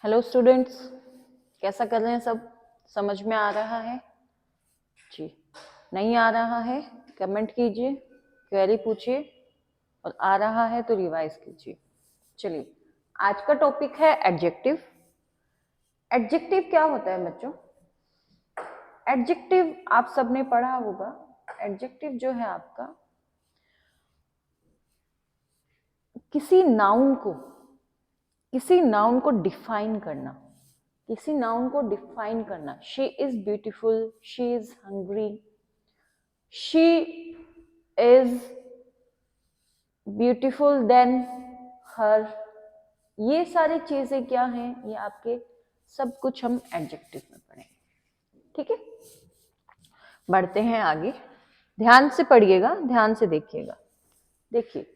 Hello students, कैसा कर रहे हैं सब? समझ में आ रहा है जी? नहीं आ रहा है कमेंट कीजिए, क्वेरी पूछिए, और आ रहा है तो रिवाइज कीजिए। चलिए, आज का टॉपिक है एडजेक्टिव। एडजेक्टिव क्या होता है बच्चों? एडजेक्टिव आप सबने पढ़ा होगा। एडजेक्टिव जो है आपका किसी नाउन को डिफाइन करना, किसी नाउन को डिफाइन करना। She is beautiful, she is hungry, she is beautiful than her. ये सारी चीजें क्या हैं? ये आपके सब कुछ हम एडजेक्टिव में पढ़ेंगे। ठीक है, बढ़ते हैं आगे। ध्यान से पढ़िएगा, ध्यान से देखिएगा। देखिए,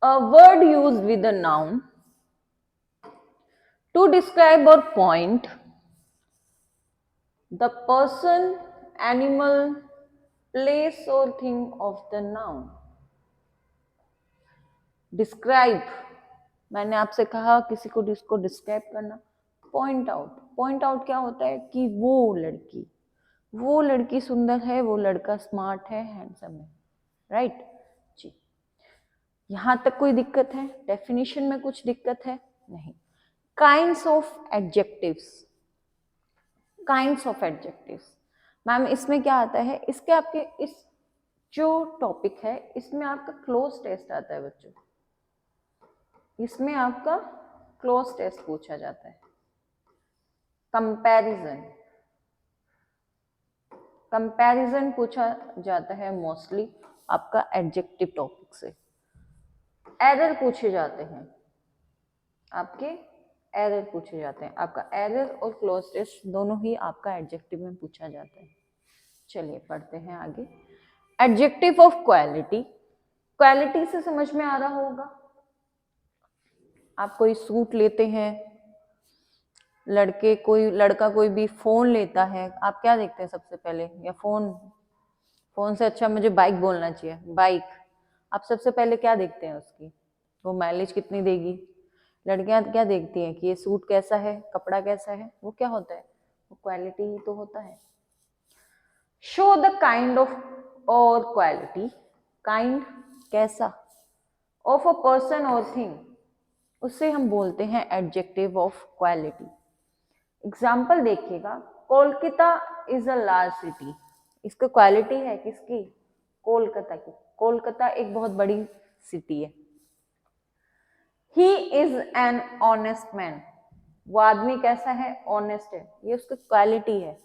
a word used with a noun to describe or point the person, animal, place or thing of the noun. Describe, मैंने आपसे कहा किसी को इसको डिस्क्राइब करना। पॉइंट आउट, पॉइंट आउट क्या होता है कि वो लड़की सुंदर है, वो लड़का स्मार्ट है, हैंडसम है, राइट जी। यहां तक कोई दिक्कत है? डेफिनेशन में कुछ दिक्कत है? नहीं। Kinds of adjectives, kinds of adjectives ma'am, इसमें क्या आता है? इसके आपके इस जो टॉपिक है इसमें आपका क्लोज टेस्ट आता है बच्चों। इसमें आपका क्लोज टेस्ट पूछा जाता है। कंपैरिजन, कंपैरिजन पूछा जाता है मोस्टली आपका एडजेक्टिव टॉपिक से। एरर पूछे जाते हैं आपके, एरर पूछे जाते हैं। आपका एरर और क्लोज टेस्ट दोनों ही आपका एडजेक्टिव में पूछा जाता है। चलिए पढ़ते हैं आगे। एडजेक्टिव ऑफ क्वालिटी, क्वालिटी से समझ में आ रहा होगा। आप कोई सूट लेते हैं, लड़का कोई भी फोन लेता है, आप क्या देखते हैं सबसे पहले? या फोन से अच्छा मुझे बाइक बोलना चाहिए, बाइक। आप सबसे पहले क्या देखते हैं उसकी? वो माइलेज कितनी देगी। लड़कियां क्या देखती हैं कि ये सूट कैसा है, कपड़ा कैसा है। वो क्या होता है? वो क्वालिटी ही तो होता है। शो द काइंड ऑफ और क्वालिटी, काइंड कैसा, ऑफ अ पर्सन और थिंग, उससे हम बोलते हैं एडजेक्टिव ऑफ क्वालिटी। एग्जाम्पल देखिएगा, Kolkata is a large city. इसका क्वालिटी है किसकी? कोलकाता की। कोलकाता एक बहुत बड़ी सिटी है। He is an honest man, वो आदमी कैसा है? ऑनेस्ट है, ये उसकी क्वालिटी है।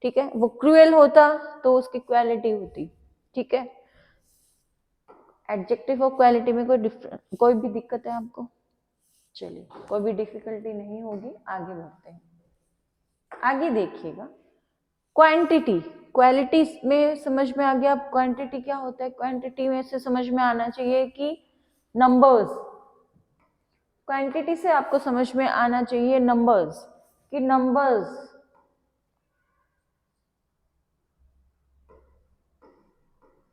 ठीक है, वो क्रूएल होता तो उसकी क्वालिटी होती। ठीक है, एडजेक्टिव ऑफ क्वालिटी में कोई भी दिक्कत है आपको? चलिए, कोई भी डिफिकल्टी नहीं होगी, आगे बढ़ते हैं। आगे देखिएगा, क्वांटिटी। क्वालिटी में समझ में आ गया। क्वांटिटी क्या होता है? क्वांटिटी में से समझ में आना चाहिए कि नंबर्स। क्वांटिटी से आपको समझ में आना चाहिए नंबर्स, कि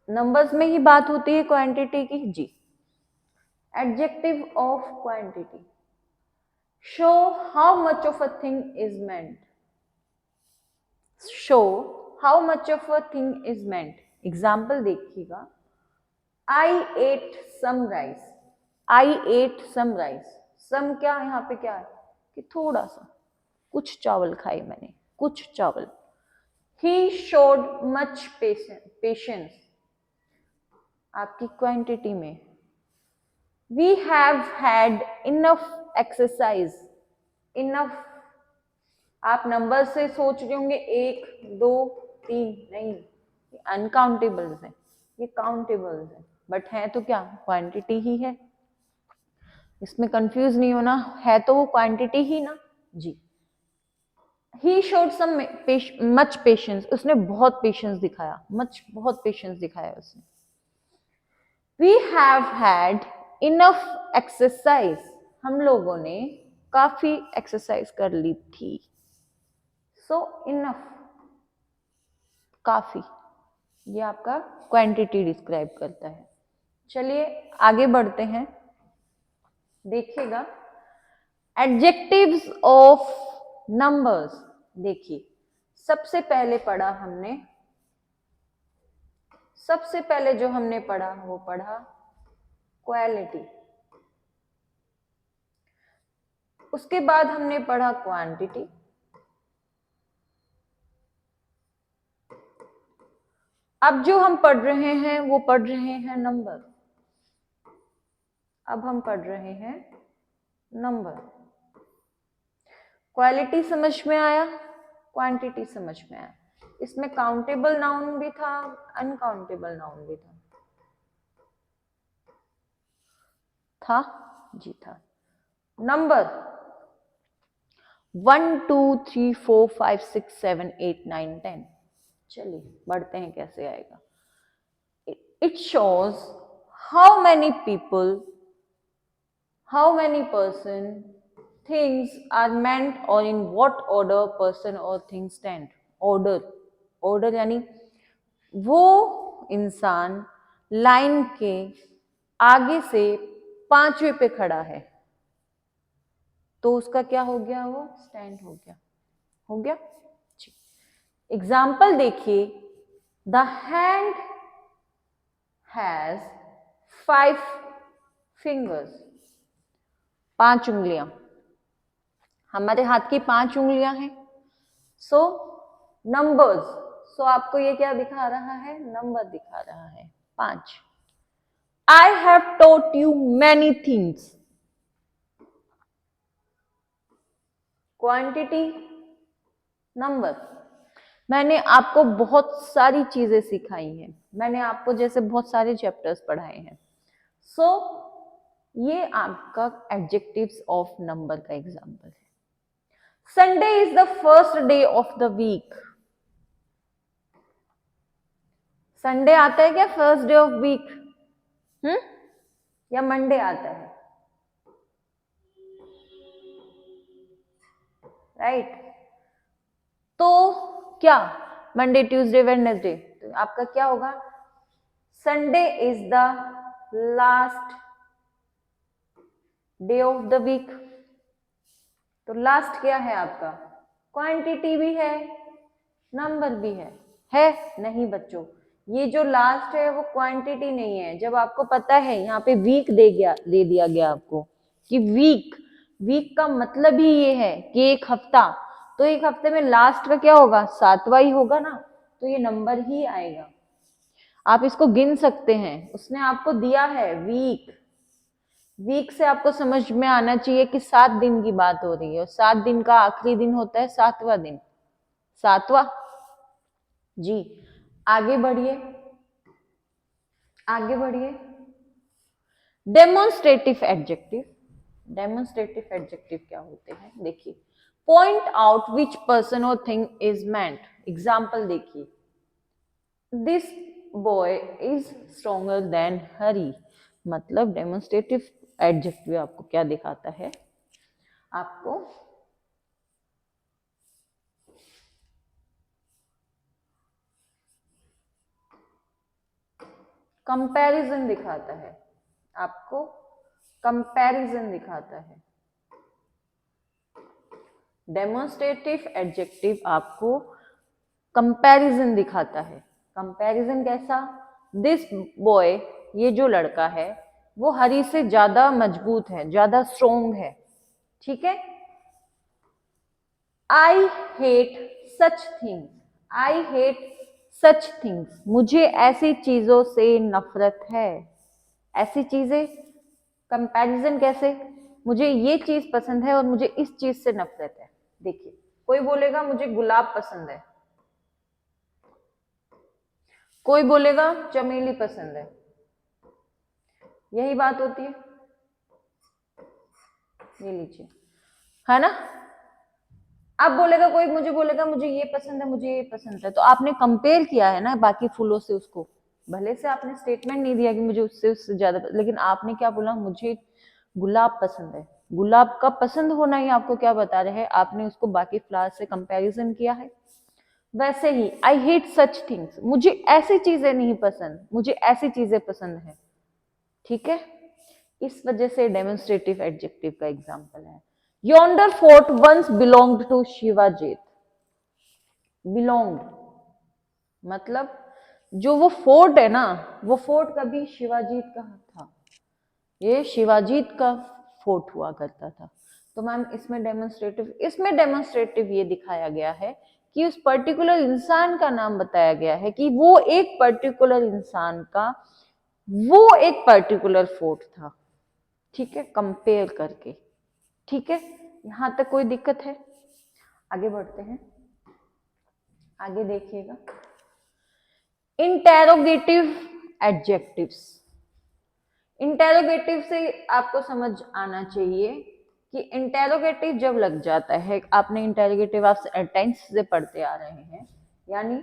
नंबर्स में ही बात होती है क्वांटिटी की जी। Adjective of quantity, show how much of a thing is meant, show how much of a thing is meant. Example देखिएगा, I ate some rice, I ate some rice. Some क्या यहाँ पे क्या है? कि थोड़ा सा, कुछ चावल खाई मैंने, कुछ चावल। ही शोड मच पेशेंस, आपकी क्वांटिटी में। We have had enough exercise, enough आप नंबर से सोच रहे होंगे, 1 2 3, नहीं, अनकाउंटेबल्स है, ये काउंटेबल्स है, बट है तो क्या? क्वांटिटी ही है। इसमें कंफ्यूज नहीं होना, है तो वो क्वांटिटी ही ना जी। He showed some much patience, उसने बहुत पेशेंस दिखाया, मच बहुत पेशेंस दिखाया उसने। We have had enough exercise, हम लोगों ने काफी एक्सरसाइज कर ली थी। सो इनफ, काफी, ये आपका क्वांटिटी डिस्क्राइब करता है। चलिए आगे बढ़ते हैं। देखिएगा एडजेक्टिव्स ऑफ नंबर्स। देखिए सबसे पहले पढ़ा हमने, सबसे पहले जो हमने पढ़ा वो पढ़ा क्वालिटी, उसके बाद हमने पढ़ा क्वांटिटी, अब जो हम पढ़ रहे हैं वो पढ़ रहे हैं नंबर। अब हम पढ़ रहे हैं नंबर। क्वालिटी समझ में आया, क्वांटिटी समझ में आया। इसमें काउंटेबल नाउन भी था, अनकाउंटेबल नाउन भी था जी था। नंबर 1 2 3 4 5 6 7 8 9 10। चलिए बढ़ते हैं, कैसे आएगा। It shows how many people, how many person, things are meant or in what order person or things stand. order, order यानी वो इंसान लाइन के आगे से 5वें पे खड़ा है तो उसका क्या हो गया, वो स्टैंड हो गया। हो गया। एग्जाम्पल देखिए, द हैंड हैज 5 फिंगर्स, 5 उंगलियां। हमारे हाथ की 5 उंगलियां हैं। सो नंबर्स, सो आपको ये क्या दिखा रहा है, नंबर दिखा रहा है 5। I have taught you many things, quantity number, मैंने आपको बहुत सारी चीजें सिखाई हैं, मैंने आपको जैसे बहुत सारे चैप्टर्स पढ़ाए हैं। सो ये आपका एडजेक्टिव्स ऑफ नंबर का एग्जांपल है। Sunday is the first day of the week. Sunday आता है क्या फर्स्ट डे ऑफ वीक? या मंडे आता है? राइट तो क्या मंडे ट्यूसडे वेडनेसडे, तो आपका क्या होगा, Sunday is the last day of the week. तो लास्ट क्या है आपका, क्वांटिटी भी है, नंबर भी है नहीं बच्चों, ये जो लास्ट है वो क्वांटिटी नहीं है। जब आपको पता है यहाँ पे वीक दे दिया गया आपको कि वीक, वीक का मतलब ही ये है कि एक हफ्ता, तो एक हफ्ते में लास्ट का क्या होगा, 7वां ही होगा ना, तो ये नंबर ही आएगा। आप इसको गिन सकते हैं, उसने आपको दिया है वीक, वीक से आपको समझ में आना चाहिए कि 7 दिन की बात हो रही है और 7 दिन का आखिरी दिन होता है 7वां दिन, 7वां जी। आगे बढ़िए, आगे बढ़िए। डेमोन्स्ट्रेटिव एडजेक्टिव, डेमोन्स्ट्रेटिव एडजेक्टिव क्या होते हैं देखिए, पॉइंट आउट विच पर्सन और थिंग इज मेंट। एग्जाम्पल देखिए, this boy is stronger than Hari, मतलब डेमोन्स्ट्रेटिव एडजेक्टिव आपको क्या दिखाता है, आपको कंपैरिजन दिखाता है, आपको कंपैरिजन दिखाता है। डेमोन्स्ट्रेटिव एडजेक्टिव आपको कंपैरिजन दिखाता है। कंपैरिजन कैसा, दिस बॉय, ये जो लड़का है वो हरी से ज्यादा मजबूत है, ज्यादा स्ट्रोंग है, ठीक है। I hate such things, I hate such things, मुझे ऐसी चीजों से नफरत है। ऐसी चीजें, कंपैरिजन कैसे, मुझे ये चीज पसंद है और मुझे इस चीज से नफरत है। देखिए कोई बोलेगा मुझे गुलाब पसंद है, कोई बोलेगा चमेली पसंद है, यही बात होती है। ये लीजिए, है ना। अब बोलेगा कोई, मुझे बोलेगा मुझे ये पसंद है, मुझे ये पसंद है, तो आपने कंपेयर किया है ना बाकी फूलों से उसको, भले से आपने स्टेटमेंट नहीं दिया कि मुझे उससे ज्यादा, लेकिन आपने क्या बोला, मुझे गुलाब पसंद है। गुलाब का पसंद होना ही आपको क्या बता रहे हैं, आपने उसको बाकी फ्लावर से कंपैरिजन किया है। वैसे ही आई हेट सच थिंग्स, मुझे ऐसी चीजें नहीं पसंद, मुझे ऐसी चीजें पसंद है, ठीक है। इस वजह से डेमोन्स्ट्रेटिव एडजेक्टिव का एग्जाम्पल है। Yonder fort once belonged to Shivaji. Belonged मतलब जो वो फोर्ट है ना, वो फोर्ट कभी शिवाजीत का था, ये शिवाजीत का फोर्ट हुआ करता था। तो मैम इसमें डेमोन्स्ट्रेटिव ये दिखाया गया है कि उस पर्टिकुलर इंसान का नाम बताया गया है कि वो एक पर्टिकुलर इंसान का वो एक पर्टिकुलर फोर्ट था। ठीक है, कंपेयर करके। ठीक है, यहां तक कोई दिक्कत है? आगे बढ़ते हैं, आगे देखिएगा। Interrogative adjectives. इंटेरोगेटिव से आपको समझ आना चाहिए कि इंटेरोगेटिव जब लग जाता है, आपने इंटेरोगेटिव आप टेंस से पढ़ते आ रहे हैं, यानी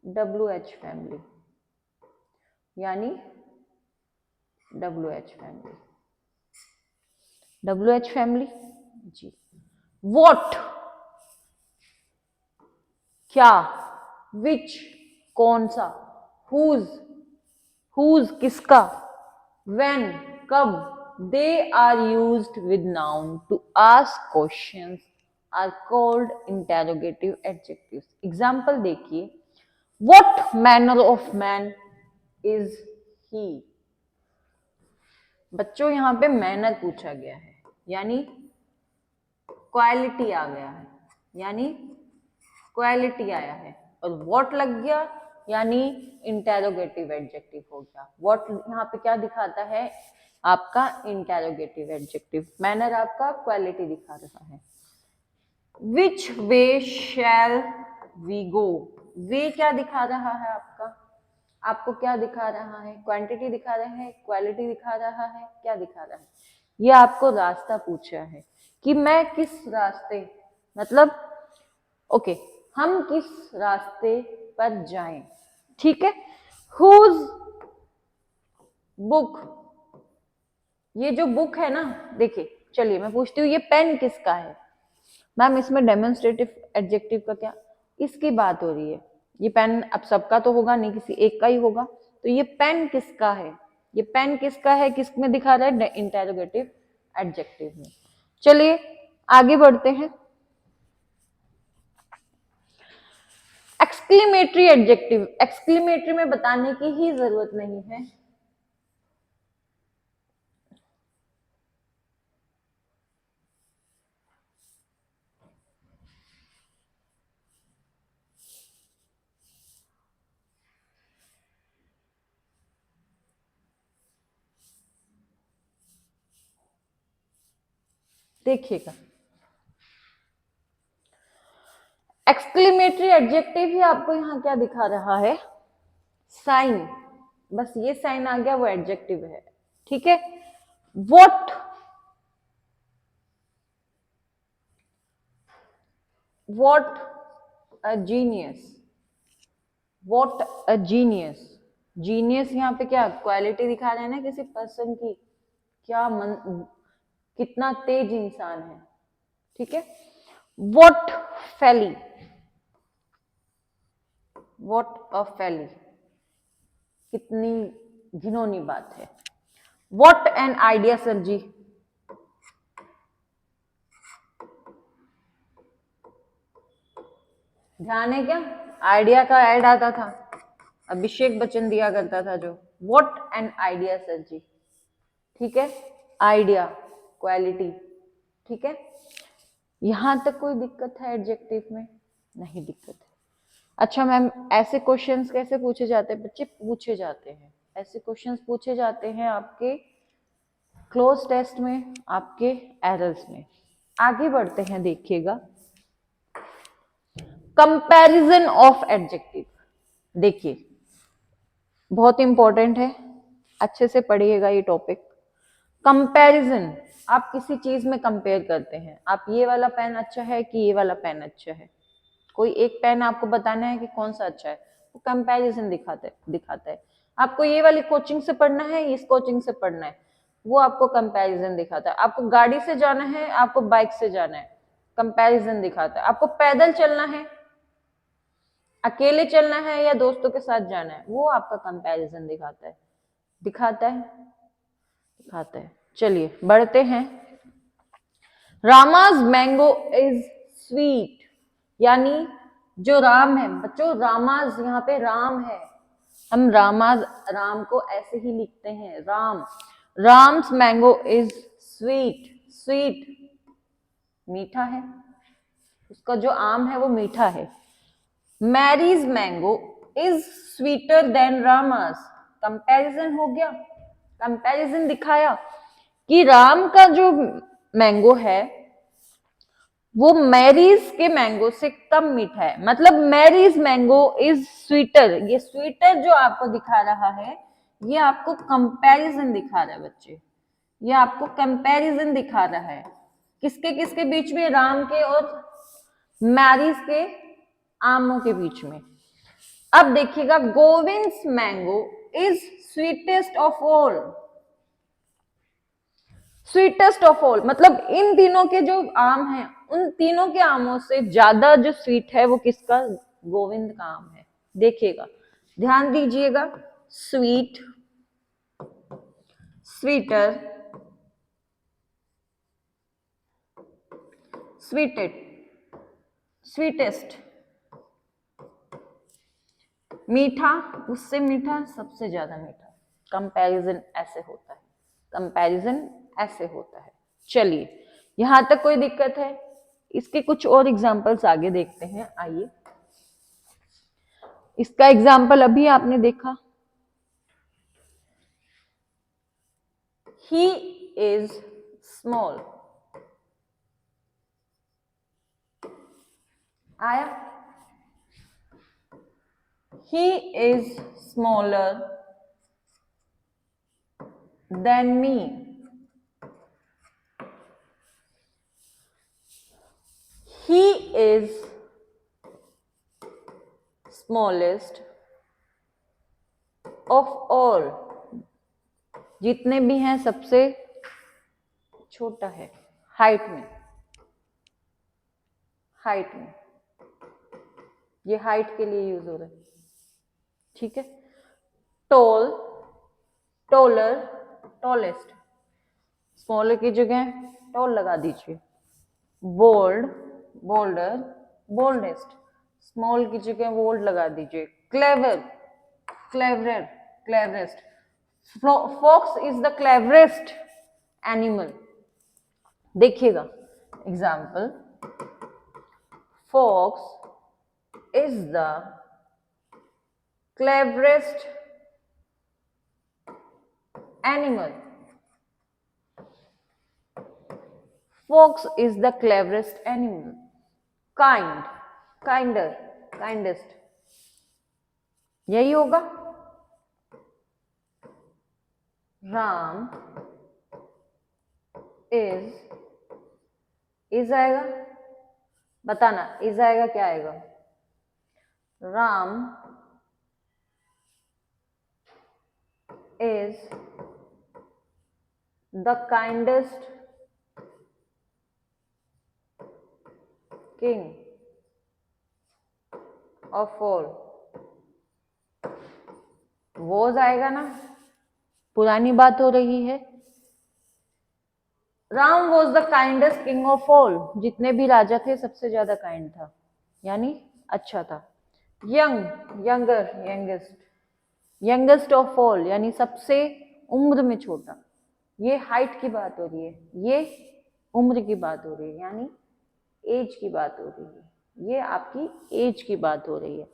WH फैमिली, यानी WH फैमिली, WH फैमिली जी। व्हाट क्या, विच कौन सा, हुज किसका, when कब, they are used with noun to ask questions are called interrogative adjectives. Example देखिए, what manner of man is he। बच्चों यहां पे मैनर पूछा गया है, यानी क्वालिटी आ गया है, यानी क्वालिटी आया है, और व्हाट लग गया यानी इंटेरोगेटिव एडजेक्टिव हो गया। व्हाट यहाँ पे क्या दिखाता है, आपका इंटेरोगेटिव एडजेक्टिव, मैनर आपका क्वालिटी दिखा रहा है। विच वे शैल वी गो, वे क्या दिखा रहा है आपका, आपको क्या दिखा रहा है, क्वांटिटी दिखा रहा है, क्वालिटी दिखा रहा है, क्या दिखा रहा है, ये आपको रास्ता पूछा है कि मैं किस रास्ते, मतलब ओके, हम किस रास्ते पर जाएं। ठीक है, हुज बुक, ये जो बुक है ना, देखिए चलिए मैं पूछती हूँ ये पेन किसका है। मैम इसमें डेमोन्स्ट्रेटिव एडजेक्टिव का क्या, इसकी बात हो रही है, ये पेन अब सबका तो होगा नहीं, किसी एक का ही होगा, तो ये पेन किसका है, ये पेन किसका है, किस में दिखा रहा है, इंटेरोगेटिव एडजेक्टिव में। चलिए आगे बढ़ते हैं। एक्सक्लेमेटरी एडजेक्टिव, एक्सक्लेमेटरी में बताने की ही जरूरत नहीं है। देखिएगा, एक्सक्लेमेटरी एडजेक्टिव ही आपको यहां क्या दिखा रहा है, साइन, बस ये साइन आ गया वो एडजेक्टिव है। ठीक है, what what a genius, what a genius, genius यहाँ पे क्या क्वालिटी दिखा रहे हैं ना किसी पर्सन की, क्या कितना तेज इंसान है। ठीक है, व्हाट फेली, व्हाट अ फेली, कितनी घिनौनी बात है। व्हाट एन आइडिया सर जी, ध्यान है क्या, आइडिया का ऐड आता था, अभिषेक बच्चन दिया करता था जो, व्हाट एन आइडिया सर जी। ठीक है, आइडिया क्वालिटी। ठीक है, यहां तक कोई दिक्कत है एडजेक्टिव में, नहीं दिक्कत है। अच्छा मैम ऐसे क्वेश्चंस कैसे पूछे जाते हैं बच्चे, पूछे जाते हैं ऐसे क्वेश्चंस पूछे जाते हैं आपके क्लोज टेस्ट में, आपके एरर्स में। आगे बढ़ते हैं, देखिएगा कंपैरिजन ऑफ एडजेक्टिव। देखिए बहुत इंपॉर्टेंट है, अच्छे से पढ़िएगा ये टॉपिक। कंपैरिजन, आप किसी चीज में कंपेयर करते हैं, आप ये वाला पेन अच्छा है कि ये वाला पेन अच्छा है, कोई एक पेन आपको बताना है कि कौन सा अच्छा है, वो कंपैरिजन दिखाता है। आपको ये वाली कोचिंग से पढ़ना है, इस कोचिंग से पढ़ना है, वो आपको कंपैरिजन दिखाता है। आपको गाड़ी से जाना है, आपको बाइक से जाना है, कंपैरिजन दिखाता है। आपको पैदल चलना है, अकेले चलना है या दोस्तों के साथ जाना है, वो आपका कंपैरिजन दिखाता है। खाते हैं। चलिए बढ़ते हैं। रामाज मैंगो इज स्वीट, यानी जो राम है बच्चों, रामाज यहाँ पे राम है, हम रामाज राम को ऐसे ही लिखते हैं Ram. Ram's mango is sweet, sweet मीठा है, उसका जो आम है वो मीठा है। Mary's mango is sweeter than Ram's, comparison हो गया, कंपैरिजन दिखाया कि राम का जो मैंगो है वो मैरीज के मैंगो से कम मीठा है, मतलब मैरीज मैंगो इज स्वीटर, ये स्वीटर जो आपको दिखा रहा है ये आपको कंपैरिजन दिखा रहा है बच्चे, ये आपको कंपैरिजन दिखा रहा है किसके किसके बीच में, राम के और मैरीज के आमों के बीच में। अब देखिएगा, Govind's mango is sweetest of all, sweetest of all मतलब इन तीनों के जो आम हैं उन तीनों के आमों से ज्यादा जो स्वीट है वो किसका, गोविंद का आम है। देखिएगा, ध्यान दीजिएगा, स्वीट, स्वीटर, स्वीटेड, स्वीटेस्ट, मीठा, उससे मीठा, सबसे ज्यादा मीठा। कंपैरिजन ऐसे होता है, कंपैरिजन ऐसे होता है। चलिए यहां तक कोई दिक्कत है? इसके कुछ और एग्जांपल्स आगे देखते हैं, आइए। इसका एग्जांपल अभी आपने देखा, ही इज स्मॉल, आया, he is smaller than me, he is smallest of all, जितने भी हैं सबसे छोटा है हाइट में, हाइट में, ये हाइट के लिए यूज हो रहा है, ठीक है। टॉल, टॉलर, टॉलेस्ट, स्मॉलर की जगह टॉल लगा दीजिए। बोल्ड, बोल्डर, बोल्डेस्ट, स्मॉल की जगह बोल्ड लगा दीजिए। Clever, cleverer, cleverest, fox is the cleverest animal. देखिएगा example, fox is the cleverest animal, fox is the cleverest animal. kind, kinder, kindest, यही होगा। राम इज आएगा, बताना इज आएगा क्या आएगा, Ram is the kindest king of all, वो आएगा ना, पुरानी बात हो रही है। Ram was the kindest king of all, जितने भी राजा थे सबसे ज्यादा काइंड था, यानी अच्छा था। Young, younger, youngest, youngest of all यानी सबसे उम्र में छोटा, ये हाइट की बात हो रही है, ये उम्र की बात हो रही है, यानी एज की बात हो रही है, ये आपकी एज की बात हो रही है।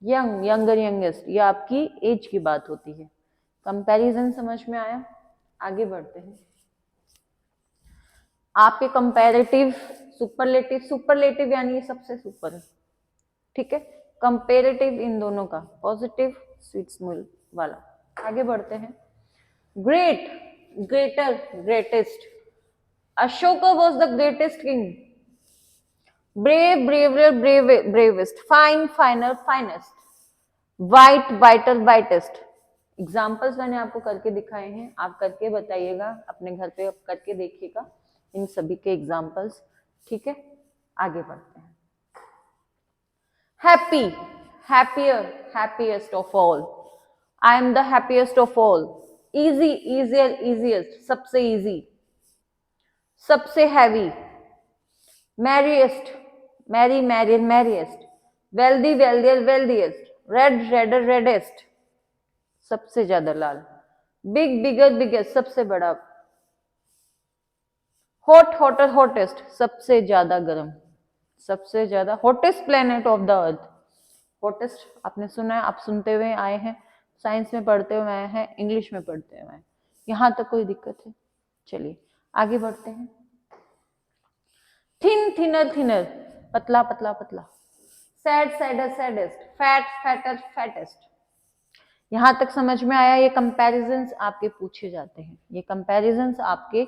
यंग, यंगर, यंगेस्ट, ये आपकी एज की बात होती है। कंपैरिजन समझ में आया? आगे बढ़ते हैं। आपके कंपैरेटिव, सुपरलेटिव, सुपरलेटिव यानी ये सबसे सुपर है, ठीक है। कंपेरेटिव इन दोनों का, पॉजिटिव स्वीट स्मॉल वाला। आगे बढ़ते हैं। Great, greater, greatest, Ashoka was the greatest king. Brave, braver, bravest, fine, finer, finest, white, whiter, whitest. Examples मैंने आपको करके दिखाए हैं, आप करके बताइएगा, अपने घर पे करके देखिएगा इन सभी के एग्जाम्पल्स, ठीक है। आगे बढ़ते हैं। Happy, happier, happiest of all, I am the happiest of all, easy, easier, easiest, सबसे इजी, सबसे heavy, merriest, merry, merrier, merriest, wealthy, wealthier, wealthiest, red, redder, reddest, सबसे ज्यादा लाल, बिग, बिगर, बिगेस्ट, सबसे बड़ा, हॉट, हॉटर, हॉटेस्ट, सबसे ज्यादा गर्म, सबसे ज्यादा, hottest planet of the earth, hottest आपने सुना है, आप सुनते हुए आए हैं, साइंस में पढ़ते हुए आए हैं, इंग्लिश में पढ़ते हुए आए हैं, यहां तक कोई दिक्कत है? चलिए आगे बढ़ते हैं। थिन, थिनर, थिनर, पतला, पतला, पतला, sad, sadder, saddest, fat, fatter, fattest, यहां तक समझ में आया? ये कंपैरिजंस आपके पूछे जाते हैं, ये कंपैरिजंस आपके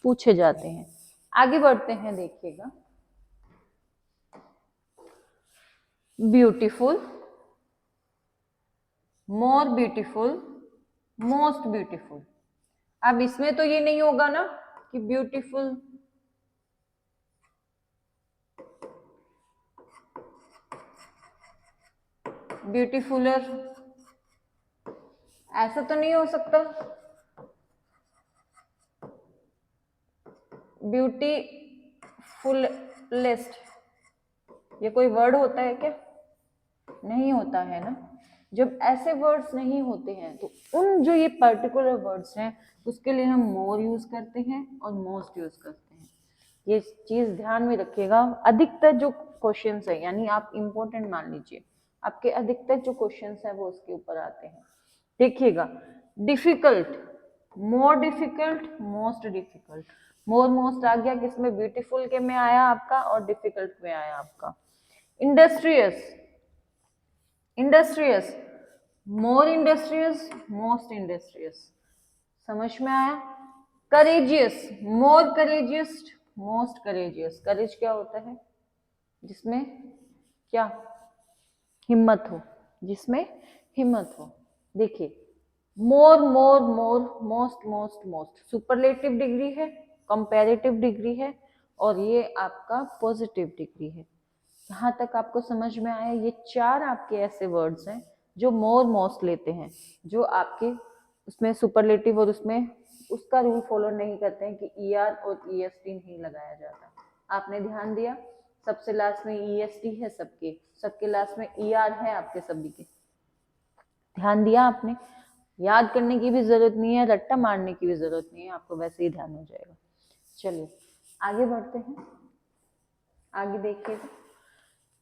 पूछे जाते हैं। आगे बढ़ते हैं, देखिएगा, beautiful, more beautiful, most beautiful. अब इसमें तो ये नहीं होगा ना कि ब्यूटीफुल, ब्यूटीफुलर, ऐसा तो नहीं हो सकता। ब्यूटीफुलेस्ट, ये कोई वर्ड होता है क्या? नहीं होता है ना। जब ऐसे वर्ड्स नहीं होते हैं तो उन जो ये पर्टिकुलर वर्ड्स हैं उसके लिए हम मोर यूज करते हैं और मोस्ट यूज करते हैं। ये चीज ध्यान में रखिएगा। अधिकतर जो क्वेश्चंस है, यानी आप इंपॉर्टेंट मान लीजिए, आपके अधिकतर जो क्वेश्चंस है वो उसके ऊपर आते हैं। देखिएगा, difficult, more difficult, most difficult, more most आ गया किसमें? ब्यूटीफुल के में आया आपका और डिफिकल्ट में आया आपका। इंडस्ट्रियस, इंडस्ट्रियस, मोर इंडस्ट्रियस, मोस्ट इंडस्ट्रियस, समझ में आया? करेजियस, मोर करेजियस, मोस्ट करेजियस, करेज क्या होता है? जिसमें क्या? हिम्मत हो, जिसमें हिम्मत हो। देखिए, more, more, more, most, most, most, superlative degree है, कंपैरेटिव डिग्री है और ये आपका पॉजिटिव डिग्री है। यहाँ तक आपको समझ में आया? ये चार आपके ऐसे वर्ड्स हैं जो मोर मोस्ट लेते हैं, जो आपके उसमें सुपरलेटिव और उसमें उसका रूल फॉलो नहीं करते हैं कि ईआर और ईएसटी नहीं लगाया जाता। आपने ध्यान दिया? सबसे लास्ट में ईएसटी है, सबके सबके लास्ट में ईआर है आपके सभी के। ध्यान दिया आपने? याद करने की भी जरूरत नहीं है, रट्टा मारने की भी जरूरत नहीं है, आपको वैसे ही ध्यान हो जाएगा। चलिए आगे बढ़ते हैं। आगे देखिएगा,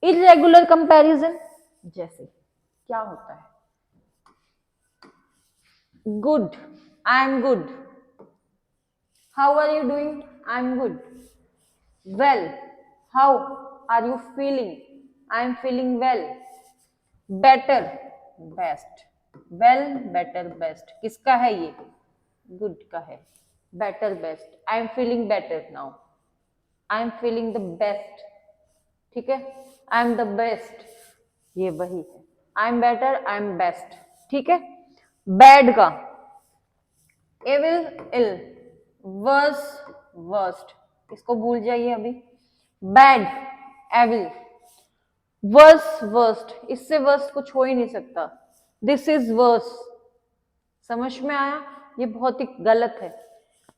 इरेगुलर कंपैरिजन, जैसे क्या होता है? Good, I am good, how are you doing? I am good. Well, how are you feeling? I am feeling well. Better, best, well, better, best, किसका है ये? गुड का है। Better, best, I am feeling better now, I am feeling the best, ठीक है, I am the best, ये वही है, I am better, I am best, ठीक है। बैड का, एविल, इल, वर्स, वर्स्ट, इसको भूल जाइए अभी। बैड, एविल, वर्स, वर्स्ट, इससे वर्स्ट कुछ हो ही नहीं सकता। दिस इज वर्स, समझ में आया? ये बहुत ही गलत है।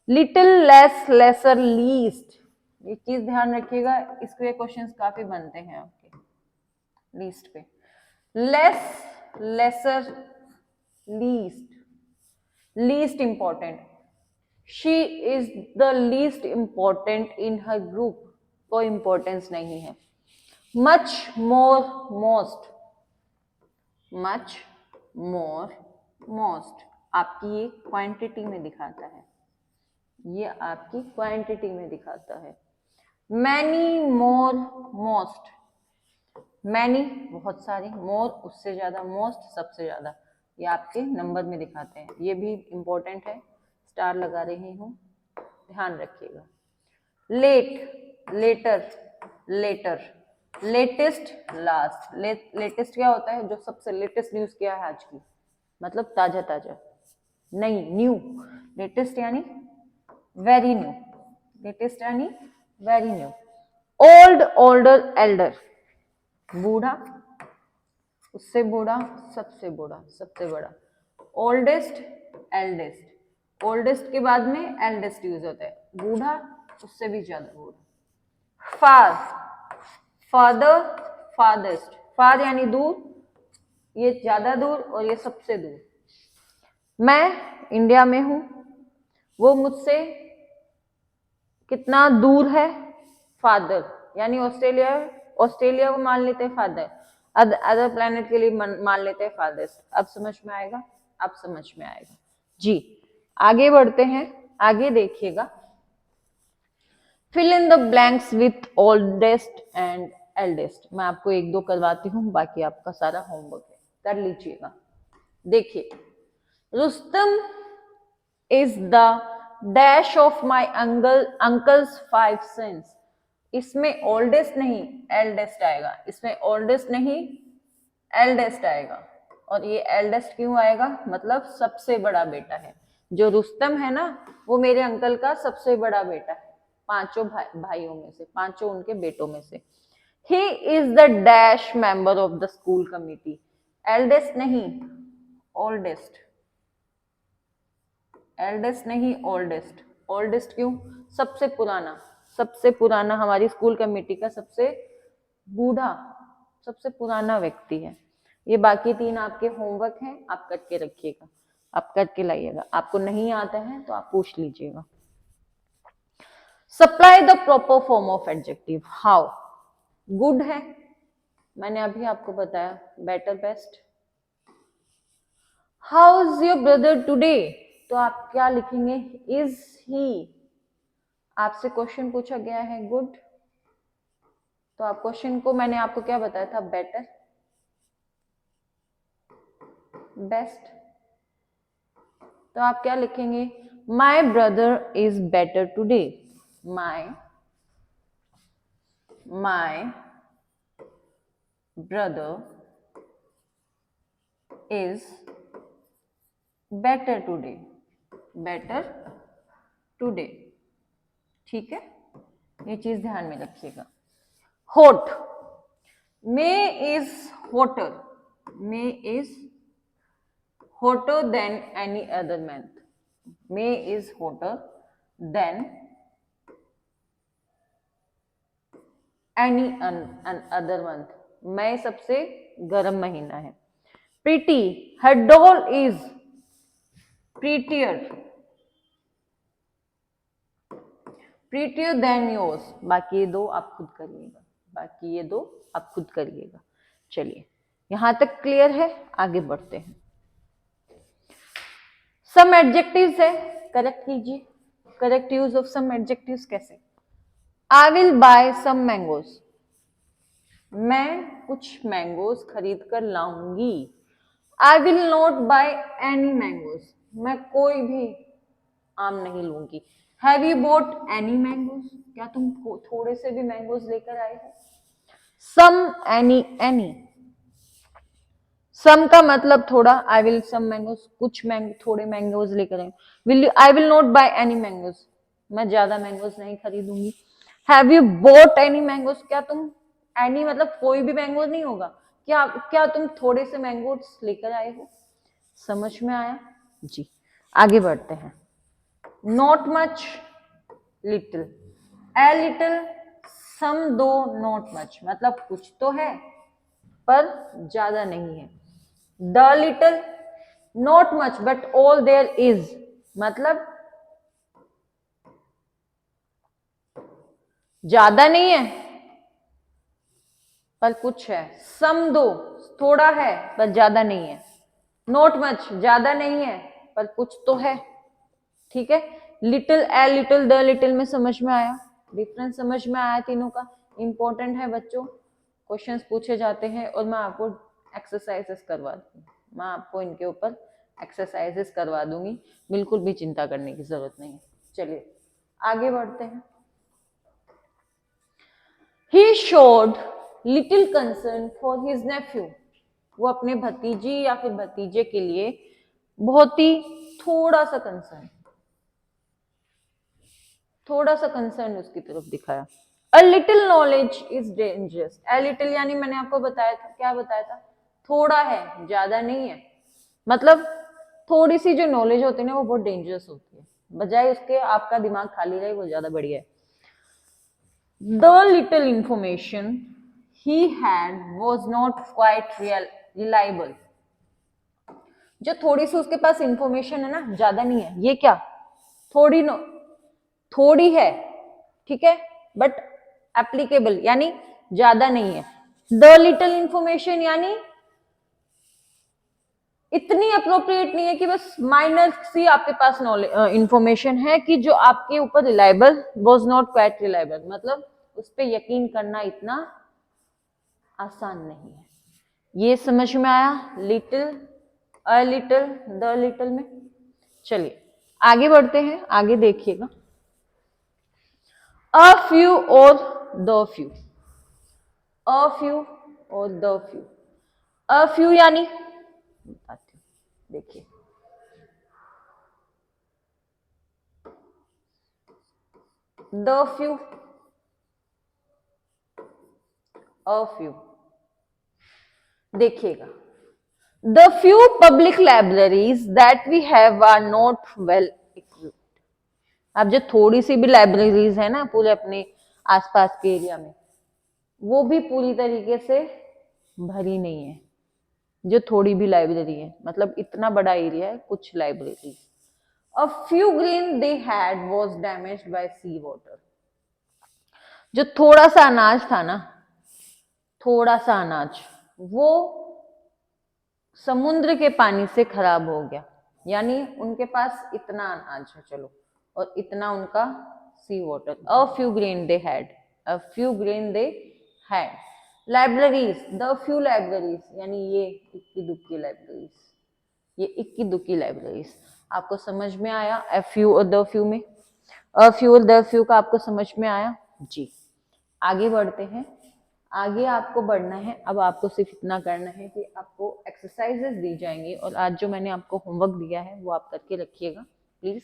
लिटिल, लेस, लेसर, लीस्ट, ये चीज ध्यान रखिएगा, इसके क्वेश्चंस काफी बनते हैं आपके लीस्ट पे। Less, lesser, least, least important, she is the least important in her group, कोई इंपॉर्टेंस नहीं है। Much, more, most, much, more, most, आपकी ये क्वांटिटी में दिखाता है, ये आपकी क्वांटिटी में दिखाता है। मैनी, मोर, मोस्ट, मैनी बहुत सारे, मोर उससे ज्यादा, मोस्ट सबसे ज्यादा, ये आपके नंबर में दिखाते हैं। ये भी इंपॉर्टेंट है, स्टार लगा रही हूं, ध्यान रखिएगा। Late, later, latter, latest, last, latest क्या होता है? जो सबसे लेटेस्ट न्यूज क्या है आज की, मतलब ताजा ताजा, नहीं, न्यू, लेटेस्ट यानी वेरी न्यू, लेटेस्ट यानी very new. Old, older, Elder, बूढ़ा, उससे बूढ़ा, सबसे बूढ़ा, सबसे बड़ा। ओल्डेस्ट, एल्डेस्ट, ओल्डेस्ट के बाद में एल्डेस्ट यूज होता है, बूढ़ा उससे भी ज्यादा बूढ़ा। फार, फादर, फादेस्ट, फार यानी दूर, ये ज्यादा दूर और ये सबसे दूर। मैं इंडिया में हूं, वो मुझसे कितना दूर है, फादर यानी ऑस्ट्रेलिया, ऑस्ट्रेलिया को मान लेते हैं फादर, अदर प्लेनेट के लिए मान लेते हैं फादर्स। अब समझ में आएगा, अब समझ में आएगा जी। आगे बढ़ते हैं, आगे देखिएगा। Fill in the blanks with oldest and eldest. मैं आपको एक दो करवाती हूँ, बाकी आपका सारा होमवर्क है, कर लीजिएगा। देखिए, Rustam is the dash of my uncle's 5 sons. इसमें ओल्डेस्ट नहीं एल्डेस्ट आएगा, इसमें ओल्डेस्ट नहीं एल्डेस्ट आएगा। और ये एल्डेस्ट क्यों आएगा, मतलब सबसे बड़ा बेटा है। जो रुस्तम है ना, वो मेरे अंकल का सबसे बड़ा बेटा है, पांचों भाइयों में से, पांचों उनके बेटों में से। He is the dash member of the school committee. Eldest नहीं ओल्डेस्ट, एल्डेस्ट नहीं ओल्डेस्ट। ओल्डेस्ट क्यों, सबसे पुराना, सबसे पुराना हमारी स्कूल कमेटी का सबसे बूढ़ा, सबसे पुराना व्यक्ति है। ये बाकी तीन आपके होमवर्क हैं, आप करके रखिएगा, आप करके लाइएगा। आपको नहीं आता है तो आप पूछ लीजिएगा। Supply the proper form of adjective. How, good है, मैंने अभी आपको बताया, better, best. How is your brother today, तो आप क्या लिखेंगे, इज ही। आपसे क्वेश्चन पूछा गया है गुड, तो आप क्वेश्चन को मैंने आपको क्या बताया था, बेटर, बेस्ट। तो आप क्या लिखेंगे, my brother is better today. My brother is better today, better today. ठीक है, ये चीज ध्यान में रखिएगा। Hot, may is hotter, may is hotter than any other month. May is hotter than any other month. मई सबसे गर्म महीना है। Pretty, her doll is prettier, prettier than yours. बाकी ये दो आप खुद करिएगा, बाकी ये दो आप खुद करिएगा। चलिए, यहां तक क्लियर है, आगे बढ़ते हैं। सम एडजेक्टिव्स है, करेक्ट कीजिए। Correct use of some adjectives कैसे, I will buy some mangoes, मैं कुछ मैंगोज खरीद कर लाऊंगी। I will not buy any mangoes, मैं कोई भी आम नहीं लूंगी। Have you bought any mangoes, क्या तुम थोड़े से भी मैंगोज लेकर आए हो। सम, एनी, एनी। सम का मतलब थोड़ा, आई विल सम मैंगोज, कुछ थोड़े मैंगोज लेकर आए। Will you, I will not buy any mangoes, मैं ज्यादा मैंगोज नहीं खरीदूंगी। Have you bought any mangoes, क्या तुम, एनी मतलब कोई भी मैंगोज नहीं होगा, क्या तुम थोड़े से मैंगोज लेकर आए हो। समझ में आया जी। आगे बढ़ते हैं। Not much, little, a little, some दो, नॉट मच, मतलब कुछ तो है पर ज्यादा नहीं है। The little, not much but all there is, मतलब ज्यादा नहीं है पर कुछ है। सम दो, थोड़ा है पर ज्यादा नहीं है। नॉट मच, ज्यादा नहीं है पर कुछ तो है। ठीक है, little, a little, the little में समझ में आया, डिफरेंस समझ में आया तीनों का। इंपॉर्टेंट है बच्चों, क्वेश्चंस पूछे जाते हैं और मैं आपको एक्सरसाइजेस करवा दूंगी, मैं आपको इनके ऊपर एक्सरसाइजेस करवा दूंगी, बिल्कुल भी चिंता करने की जरूरत नहीं है। चलिए आगे बढ़ते हैं। He showed little concern for his nephew. वो अपने भतीजी या फिर भतीजे के लिए बहुत ही थोड़ा सा कंसर्न उसकी तरफ दिखाया। A little knowledge is dangerous. A little यानी मैंने आपको बताया था, क्या बताया था, थोड़ा है, ज्यादा नहीं है, मतलब थोड़ी सी जो नॉलेज होती है ना वो बहुत डेंजरस होती है, बजाय उसके आपका दिमाग खाली रहे वो ज्यादा बढ़िया है। The little information he had was not quite reliable। जो थोड़ी सी उसके पास इंफॉर्मेशन है ना, ज्यादा नहीं है, ये क्या थोड़ी है, ठीक है, बट एप्लीकेबल यानी ज्यादा नहीं है। द लिटिल इंफॉर्मेशन यानी इतनी अप्रोप्रिएट नहीं है कि बस माइनर सी आपके पास नॉलेज इंफॉर्मेशन है कि जो आपके ऊपर reliable, was not quite reliable, मतलब उस पर यकीन करना इतना आसान नहीं है। ये समझ में आया little, a little, the little में। चलिए आगे बढ़ते हैं, आगे देखिएगा। अ फ्यू और द फ्यू, अ फ्यू और द फ्यू। अ फ्यू यानी बताती हूँ, देखिए द फ्यू, अ फ्यू, देखिएगा the few public libraries that we have are not well equipped. अब जो थोड़ी सी भी लाइब्रेरीज है ना पूरे अपने आसपास के एरिया में, वो भी पूरी तरीके से भरी नहीं है। जो थोड़ी भी लाइब्रेरी है, मतलब इतना बड़ा एरिया है, कुछ library. A few grain they had was damaged by sea water. जो थोड़ा सा अनाज था ना, थोड़ा सा अनाज, वो समुद्र के पानी से खराब हो गया। यानी उनके पास इतना अनाज है, चलो, और इतना उनका sea water. A few grain they had, a few grain they had. Libraries, the few libraries, यानी ये इक्की दुक्की लाइब्रेरीज, ये इक्की दुक्की लाइब्रेरीज। आपको समझ में आया अ फ्यू और द फ्यू में? अ फ्यू और द फ्यू का आपको समझ में आया जी। आगे बढ़ते हैं, आगे आपको बढ़ना है। अब आपको सिर्फ इतना करना है कि आपको एक्सरसाइजेस दी जाएंगी, और आज जो मैंने आपको होमवर्क दिया है वो आप करके रखिएगा प्लीज।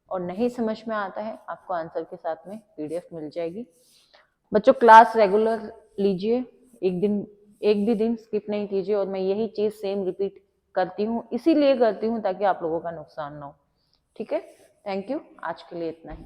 और नहीं समझ में आता है आपको आंसर के साथ में पीडीएफ मिल जाएगी। बच्चों क्लास रेगुलर लीजिए, एक भी दिन स्किप नहीं कीजिए। और मैं यही चीज सेम रिपीट करती हूँ, इसीलिए करती हूँ ताकि आप लोगों का नुकसान ना हो। ठीक है, थैंक यू, आज के लिए इतना ही।